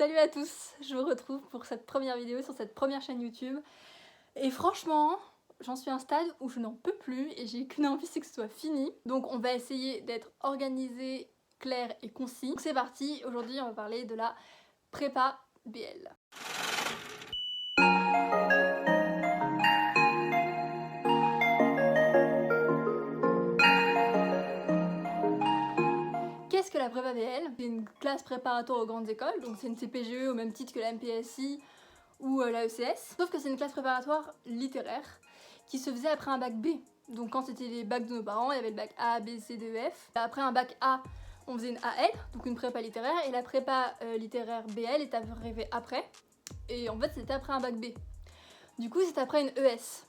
Salut à tous, je vous retrouve pour cette première vidéo sur cette première chaîne YouTube. Et franchement, j'en suis à un stade où je n'en peux plus et j'ai qu'une envie, c'est que ce soit fini. Donc on va essayer d'être organisé, clair et concis. Donc c'est parti, aujourd'hui on va parler de la prépa BL. Qu'est-ce que la prépa BL? C'est une classe préparatoire aux grandes écoles, donc c'est une CPGE au même titre que la MPSI ou la ECS. Sauf que c'est une classe préparatoire littéraire qui se faisait après un bac B. Donc quand c'était les bacs de nos parents, il y avait le bac A, B, C, D, E, F. Après un bac A, on faisait une AL, donc une prépa littéraire, et la prépa littéraire BL est arrivée après. Et en fait, c'était après un bac B. Du coup, c'est après une ES.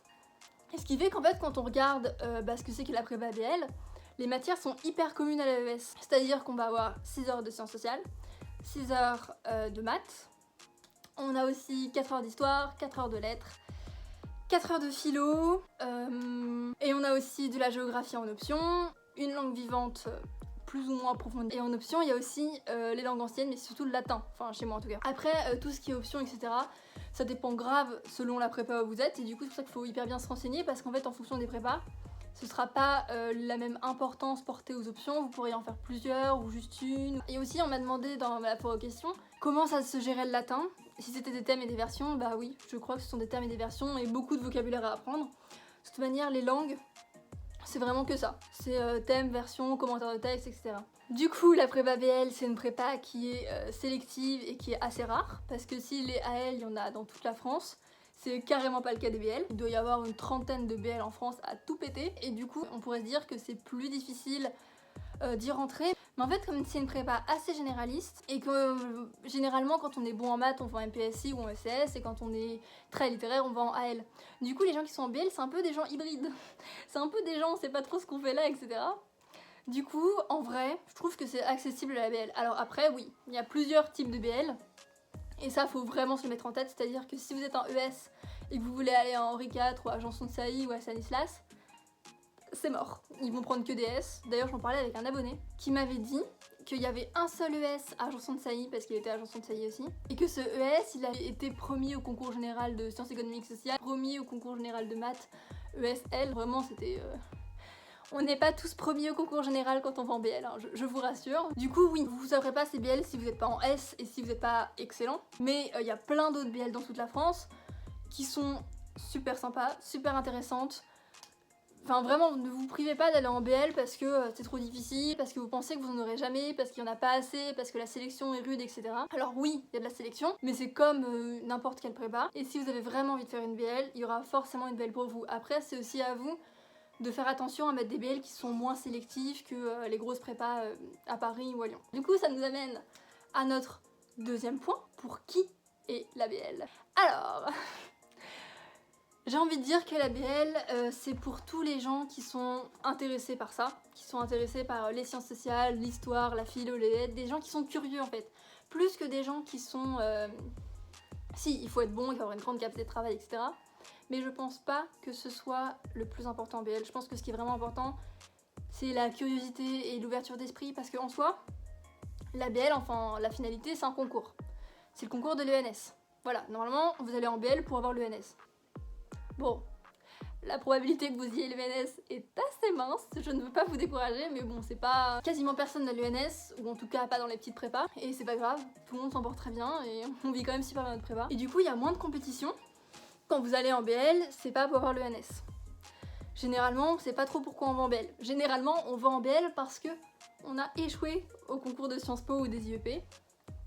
Et ce qui fait qu'en fait, quand on regarde ce que c'est que la prépa BL, les matières sont hyper communes à la ES. C'est-à-dire qu'on va avoir 6 heures de sciences sociales, 6 heures de maths, on a aussi 4 heures d'histoire, 4 heures de lettres, 4 heures de philo, et on a aussi de la géographie en option, une langue vivante plus ou moins approfondie. Et en option, il y a aussi les langues anciennes, mais surtout le latin, enfin chez moi en tout cas. Après, tout ce qui est option, etc., ça dépend grave selon la prépa où vous êtes, et du coup c'est pour ça qu'il faut hyper bien se renseigner, parce qu'en fait en fonction des prépas, ce sera pas la même importance portée aux options, vous pourriez en faire plusieurs ou juste une. Et aussi on m'a demandé dans la foire aux questions comment ça se gérait le latin, si c'était des thèmes et des versions. Bah oui, je crois que ce sont des thèmes et des versions et beaucoup de vocabulaire à apprendre. De toute manière, les langues, c'est vraiment que ça. C'est thème, version, commentaire de texte, etc. Du coup, la prépa BL, c'est une prépa qui est sélective et qui est assez rare, parce que si les AL, il y en a dans toute la France, c'est carrément pas le cas des BL. Il doit y avoir une trentaine de BL en France à tout péter, et du coup, on pourrait se dire que c'est plus difficile d'y rentrer. Mais en fait, comme c'est une prépa assez généraliste, et que généralement quand on est bon en maths, on va en MPSI ou en ECS, et quand on est très littéraire, on va en AL. Du coup, les gens qui sont en BL, c'est un peu des gens hybrides. C'est un peu des gens, on sait pas trop ce qu'on fait là, etc. Du coup, en vrai, je trouve que c'est accessible à la BL. Alors après, oui, il y a plusieurs types de BL, et ça, faut vraiment se le mettre en tête, c'est-à-dire que si vous êtes en ES et que vous voulez aller à Henri IV ou à Janson de Sailly ou à Stanislas, c'est mort. Ils vont prendre que des S. D'ailleurs, j'en parlais avec un abonné qui m'avait dit qu'il y avait un seul ES à Janson de Sailly, parce qu'il était à Janson de Sailly aussi, et que ce ES, il avait été premier au concours général de sciences économiques sociales, premier au concours général de maths, ESL. Vraiment, c'était... On n'est pas tous premiers au concours général quand on va en BL, hein, je vous rassure. Du coup, oui, vous saurez pas ces BL si vous n'êtes pas en S et si vous n'êtes pas excellent, mais il y a plein d'autres BL dans toute la France qui sont super sympas, super intéressantes. Enfin vraiment, ne vous privez pas d'aller en BL parce que c'est trop difficile, parce que vous pensez que vous en aurez jamais, parce qu'il n'y en a pas assez, parce que la sélection est rude, etc. Alors oui, il y a de la sélection, mais c'est comme n'importe quelle prépa. Et si vous avez vraiment envie de faire une BL, il y aura forcément une BL pour vous. Après, c'est aussi à vous de faire attention à mettre des BL qui sont moins sélectifs que les grosses prépas à Paris ou à Lyon. Du coup, ça nous amène à notre deuxième point. Pour qui est la BL? Alors... J'ai envie de dire que la BL, c'est pour tous les gens qui sont intéressés par ça, qui sont intéressés par les sciences sociales, l'histoire, la philo, les lettres, des gens qui sont curieux en fait, plus que des gens qui sont... Si, il faut être bon, il faut avoir une grande capacité de travail, etc. Mais je pense pas que ce soit le plus important en BL. Je pense que ce qui est vraiment important, c'est la curiosité et l'ouverture d'esprit, parce qu'en soi, la BL, enfin la finalité, c'est un concours. C'est le concours de l'ENS. Voilà, normalement, vous allez en BL pour avoir l'ENS. Bon, la probabilité que vous ayez l'ENS est assez mince, je ne veux pas vous décourager, mais bon, c'est pas... Quasiment personne n'a l'ENS, ou en tout cas pas dans les petites prépas, et c'est pas grave, tout le monde s'en porte très bien, et on vit quand même super bien notre prépa. Et du coup, il y a moins de compétition. Quand vous allez en BL, c'est pas pour avoir l'ENS. Généralement, c'est pas trop pourquoi on va en BL. Généralement, on va en BL parce que on a échoué au concours de Sciences Po ou des IEP.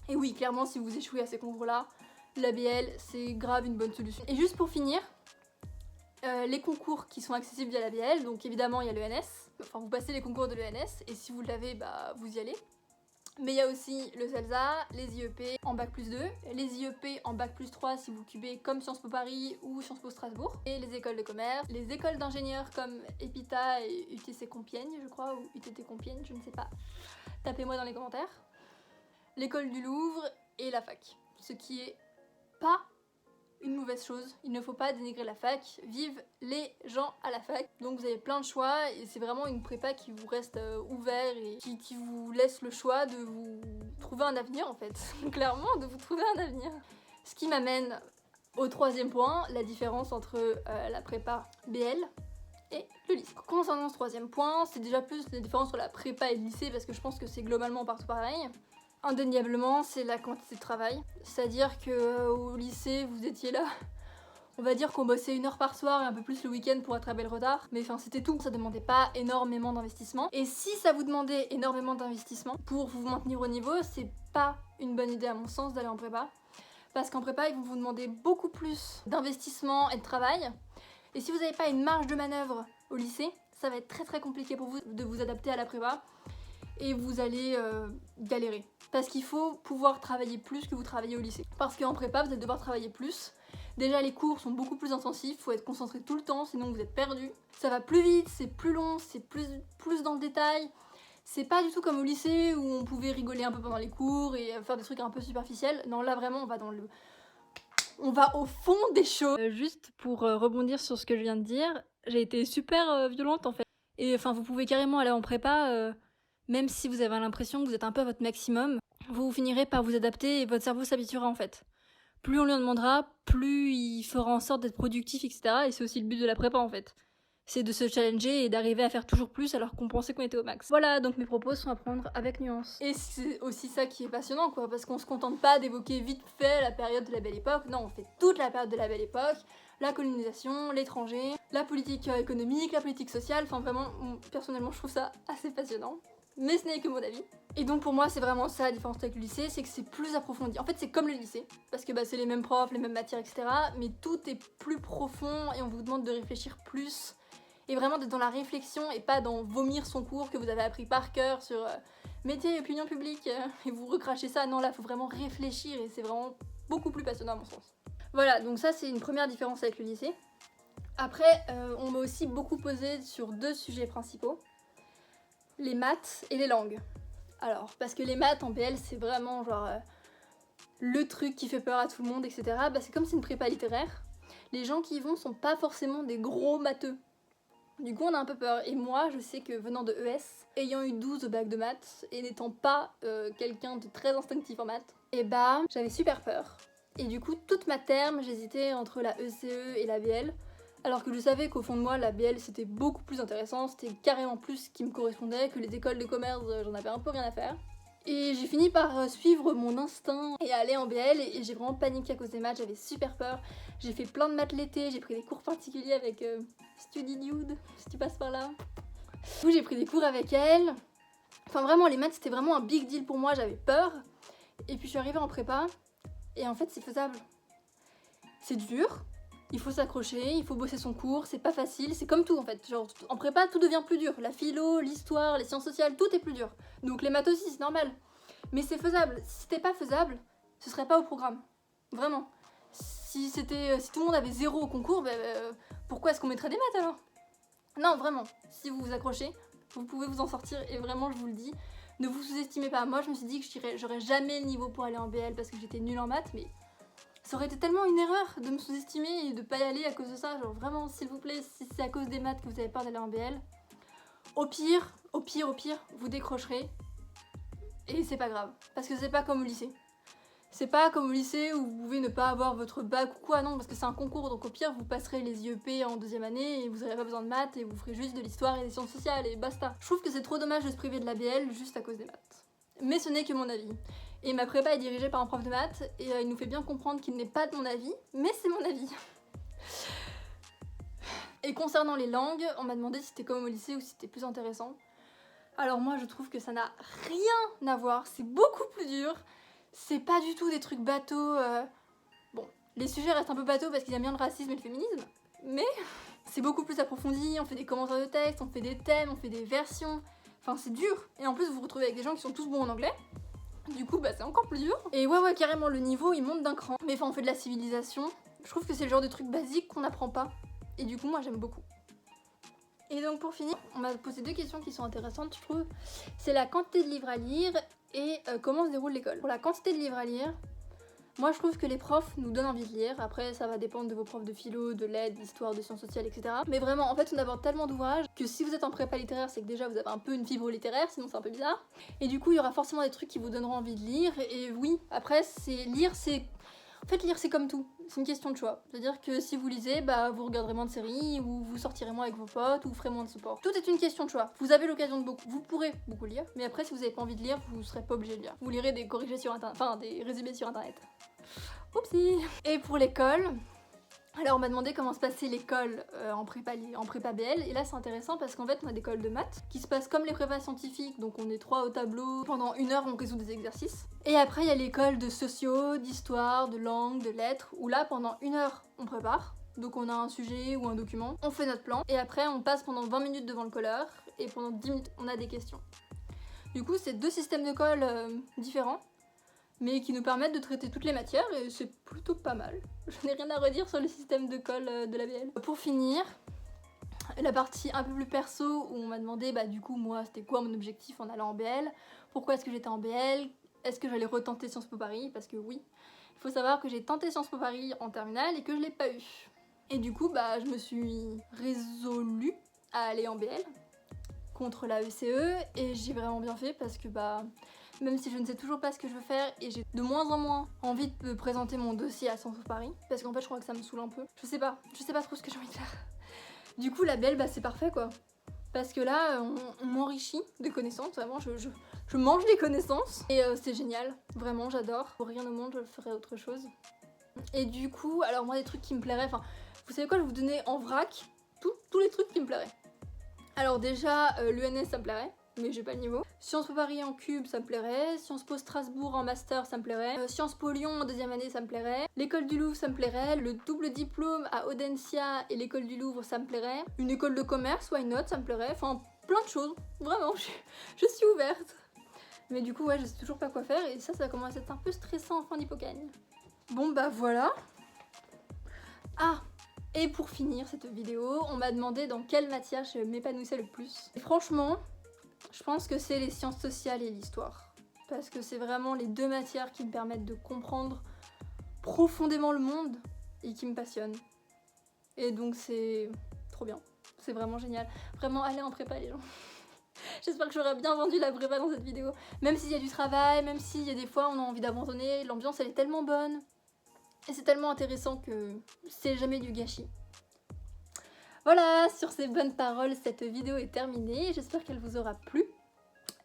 Et oui, clairement, si vous échouez à ces concours-là, la BL, c'est grave une bonne solution. Et juste pour finir, les concours qui sont accessibles via la BL, donc évidemment il y a l'ENS, enfin vous passez les concours de l'ENS, et si vous l'avez, bah vous y allez. Mais il y a aussi le CELSA, les IEP en bac plus 2, les IEP en bac plus 3 si vous cubez comme Sciences Po Paris ou Sciences Po Strasbourg, et les écoles de commerce, les écoles d'ingénieurs comme EPITA et UTC Compiègne, je crois, ou UTT Compiègne, je ne sais pas. Tapez-moi dans les commentaires. L'école du Louvre et la fac, ce qui est pas une mauvaise chose, il ne faut pas dénigrer la fac, vive les gens à la fac. Donc vous avez plein de choix et c'est vraiment une prépa qui vous reste ouvert et qui vous laisse le choix de vous trouver un avenir en fait. Clairement, de vous trouver un avenir. Ce qui m'amène au troisième point, la différence entre la prépa BL et le lycée. Concernant ce troisième point, c'est déjà plus la différence entre la prépa et le lycée parce que je pense que c'est globalement partout pareil. Indéniablement, c'est la quantité de travail. C'est-à-dire qu'au lycée, vous étiez là. On va dire qu'on bossait 1 heure par soir et un peu plus le week-end pour rattraper le retard. Mais enfin, c'était tout. Ça demandait pas énormément d'investissement. Et si ça vous demandait énormément d'investissement pour vous maintenir au niveau, c'est pas une bonne idée à mon sens d'aller en prépa. Parce qu'en prépa, ils vont vous demander beaucoup plus d'investissement et de travail. Et si vous n'avez pas une marge de manœuvre au lycée, ça va être très très compliqué pour vous de vous adapter à la prépa. Et vous allez galérer. Parce qu'il faut pouvoir travailler plus que vous travaillez au lycée. Parce qu'en prépa, vous allez devoir travailler plus. Déjà, les cours sont beaucoup plus intensifs, il faut être concentré tout le temps, sinon vous êtes perdu. Ça va plus vite, c'est plus long, c'est plus dans le détail. C'est pas du tout comme au lycée où on pouvait rigoler un peu pendant les cours et faire des trucs un peu superficiels. Non, là vraiment, on va au fond des choses. Juste pour rebondir sur ce que je viens de dire, j'ai été super violente en fait. Et enfin, vous pouvez carrément aller en prépa, même si vous avez l'impression que vous êtes un peu à votre maximum, vous finirez par vous adapter et votre cerveau s'habituera en fait. Plus on lui en demandera, plus il fera en sorte d'être productif, etc. Et c'est aussi le but de la prépa en fait. C'est de se challenger et d'arriver à faire toujours plus alors qu'on pensait qu'on était au max. Voilà, donc mes propos sont à prendre avec nuance. Et c'est aussi ça qui est passionnant quoi, parce qu'on se contente pas d'évoquer vite fait la période de la Belle Époque, non, on fait toute la période de la Belle Époque, la colonisation, l'étranger, la politique économique, la politique sociale, enfin vraiment, personnellement je trouve ça assez passionnant. Mais ce n'est que mon avis. Et donc pour moi c'est vraiment ça la différence avec le lycée, c'est que c'est plus approfondi. En fait c'est comme le lycée, parce que c'est les mêmes profs, les mêmes matières, etc. Mais tout est plus profond et on vous demande de réfléchir plus. Et vraiment d'être dans la réflexion et pas dans vomir son cours que vous avez appris par cœur sur métier et opinion publique et vous recrachez ça. Non là faut vraiment réfléchir et c'est vraiment beaucoup plus passionnant à mon sens. Voilà, donc ça c'est une première différence avec le lycée. Après on m'a aussi beaucoup posé sur 2 sujets principaux. Les maths et les langues. Alors, parce que les maths en BL, c'est vraiment genre le truc qui fait peur à tout le monde, etc. C'est comme c'est une prépa littéraire, les gens qui y vont sont pas forcément des gros matheux. Du coup, on a un peu peur. Et moi, je sais que venant de ES, ayant eu 12 au bac de maths, et n'étant pas quelqu'un de très instinctif en maths, j'avais super peur. Et du coup, toute ma terme, j'hésitais entre la ECE et la BL. Alors que je savais qu'au fond de moi, la BL c'était beaucoup plus intéressant, c'était carrément plus ce qui me correspondait, que les écoles de commerce, j'en avais un peu rien à faire. Et j'ai fini par suivre mon instinct et aller en BL et j'ai vraiment paniqué à cause des maths, j'avais super peur. J'ai fait plein de maths l'été, j'ai pris des cours particuliers avec StudyDude, si tu passes par là. Du coup j'ai pris des cours avec elle. Enfin vraiment les maths c'était vraiment un big deal pour moi, j'avais peur. Et puis je suis arrivée en prépa et en fait c'est faisable. C'est dur. Il faut s'accrocher, il faut bosser son cours, c'est pas facile, c'est comme tout en fait. Genre en prépa tout devient plus dur, la philo, l'histoire, les sciences sociales, tout est plus dur. Donc les maths aussi, c'est normal. Mais c'est faisable. Si c'était pas faisable, ce serait pas au programme. Vraiment. Si tout le monde avait 0 au concours, pourquoi est-ce qu'on mettrait des maths alors? Non, vraiment. Si vous vous accrochez, vous pouvez vous en sortir et vraiment je vous le dis, ne vous sous-estimez pas. Moi je me suis dit que j'aurais jamais le niveau pour aller en BL parce que j'étais nulle en maths, mais ça aurait été tellement une erreur de me sous-estimer et de pas y aller à cause de ça. Genre vraiment, s'il vous plaît, si c'est à cause des maths que vous avez peur d'aller en BL, au pire, vous décrocherez. Et c'est pas grave. Parce que c'est pas comme au lycée. C'est pas comme au lycée où vous pouvez ne pas avoir votre bac ou quoi, non, parce que c'est un concours. Donc au pire, vous passerez les IEP en 2e année et vous n'aurez pas besoin de maths et vous ferez juste de l'histoire et des sciences sociales et basta. Je trouve que c'est trop dommage de se priver de la BL juste à cause des maths. Mais ce n'est que mon avis. Et ma prépa est dirigée par un prof de maths et il nous fait bien comprendre qu'il n'est pas de mon avis, mais c'est mon avis. Et concernant les langues, on m'a demandé si c'était comme au lycée ou si c'était plus intéressant. Alors moi je trouve que ça n'a rien à voir, c'est beaucoup plus dur. C'est pas du tout des trucs bateaux. Bon, les sujets restent un peu bateaux parce qu'ils aiment bien le racisme et le féminisme, mais c'est beaucoup plus approfondi, on fait des commentaires de texte, on fait des thèmes, on fait des versions. Enfin c'est dur. Et en plus vous vous retrouvez avec des gens qui sont tous bons en anglais. Du coup c'est encore plus dur. Et ouais carrément le niveau il monte d'un cran. Mais enfin on fait de la civilisation. Je trouve que c'est le genre de truc basique qu'on n'apprend pas. Et du coup moi j'aime beaucoup. Et donc pour finir, on m'a posé 2 questions qui sont intéressantes je trouve. C'est la quantité de livres à lire et comment se déroule l'école. Pour la quantité de livres à lire, Moi je trouve que les profs nous donnent envie de lire, après ça va dépendre de vos profs de philo, de lettres, d'histoire, de sciences sociales, etc. Mais vraiment, en fait on aborde tellement d'ouvrages que si vous êtes en prépa littéraire, c'est que déjà vous avez un peu une fibre littéraire, sinon c'est un peu bizarre. Et du coup il y aura forcément des trucs qui vous donneront envie de lire, et oui, après lire c'est... En fait lire c'est comme tout, c'est une question de choix. C'est-à-dire que si vous lisez, bah vous regarderez moins de séries, ou vous sortirez moins avec vos potes, ou vous ferez moins de sport. Tout est une question de choix. Vous avez l'occasion de beaucoup, vous pourrez beaucoup lire, mais après si vous avez pas envie de lire, vous serez pas obligé de lire. Vous lirez des corrigés sur internet, enfin des résumés sur internet. Oupsie. Et pour l'école, alors on m'a demandé comment se passait l'école en prépa BL, et là c'est intéressant parce qu'en fait on a des écoles de maths qui se passent comme les prépas scientifiques, donc on est 3 au tableau, pendant 1 heure on résout des exercices. Et après il y a l'école de sociaux, d'histoire, de langue, de lettres, où là pendant 1 heure on prépare, donc on a un sujet ou un document, on fait notre plan, et après on passe pendant 20 minutes devant le colleur, et pendant 10 minutes on a des questions. Du coup c'est 2 systèmes de colle différents, mais qui nous permettent de traiter toutes les matières, et c'est plutôt pas mal. Je n'ai rien à redire sur le système de colle de la BL. Pour finir, la partie un peu plus perso, où on m'a demandé du coup moi c'était quoi mon objectif en allant en BL, pourquoi est-ce que j'étais en BL, est-ce que j'allais retenter Sciences Po Paris, parce que oui, il faut savoir que j'ai tenté Sciences Po Paris en terminale et que je l'ai pas eu. Et du coup je me suis résolue à aller en BL contre la ECE, et j'ai vraiment bien fait parce que même si je ne sais toujours pas ce que je veux faire et j'ai de moins en moins envie de présenter mon dossier à Sciences Po Paris, parce qu'en fait je crois que ça me saoule un peu. Je sais pas trop ce que j'ai envie de faire. Du coup la BL c'est parfait quoi. Parce que là on m'enrichit de connaissances, vraiment je mange des connaissances et c'est génial, vraiment j'adore. Pour rien au monde je ferais autre chose. Et du coup, alors moi des trucs qui me plairaient, vous savez quoi, je vais vous donner en vrac tous les trucs qui me plairaient. Alors déjà l'ENS ça me plairait, mais j'ai pas le niveau. Sciences Po Paris en cube, ça me plairait. Sciences Po Strasbourg en master, ça me plairait. Sciences Po Lyon en 2e année, ça me plairait. L'école du Louvre, ça me plairait. Le double diplôme à Audencia et l'école du Louvre, ça me plairait. Une école de commerce, why not, ça me plairait. Enfin, plein de choses. Vraiment, je suis ouverte. Mais du coup, ouais, je sais toujours pas quoi faire, et ça commence à être un peu stressant en fin d'hypocagne. Bon voilà. Ah, et pour finir cette vidéo, on m'a demandé dans quelle matière je m'épanouissais le plus. Et franchement, je pense que c'est les sciences sociales et l'histoire. Parce que c'est vraiment les 2 matières qui me permettent de comprendre profondément le monde et qui me passionnent. Et donc c'est trop bien. C'est vraiment génial. Vraiment, allez en prépa les gens. J'espère que j'aurai bien vendu la prépa dans cette vidéo. Même s'il y a du travail, même s'il y a des fois on a envie d'abandonner, l'ambiance elle est tellement bonne. Et c'est tellement intéressant que c'est jamais du gâchis. Voilà, sur ces bonnes paroles, cette vidéo est terminée. J'espère qu'elle vous aura plu.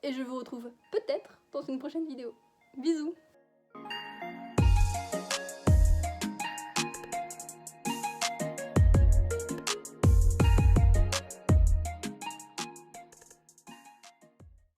Et je vous retrouve peut-être dans une prochaine vidéo. Bisous!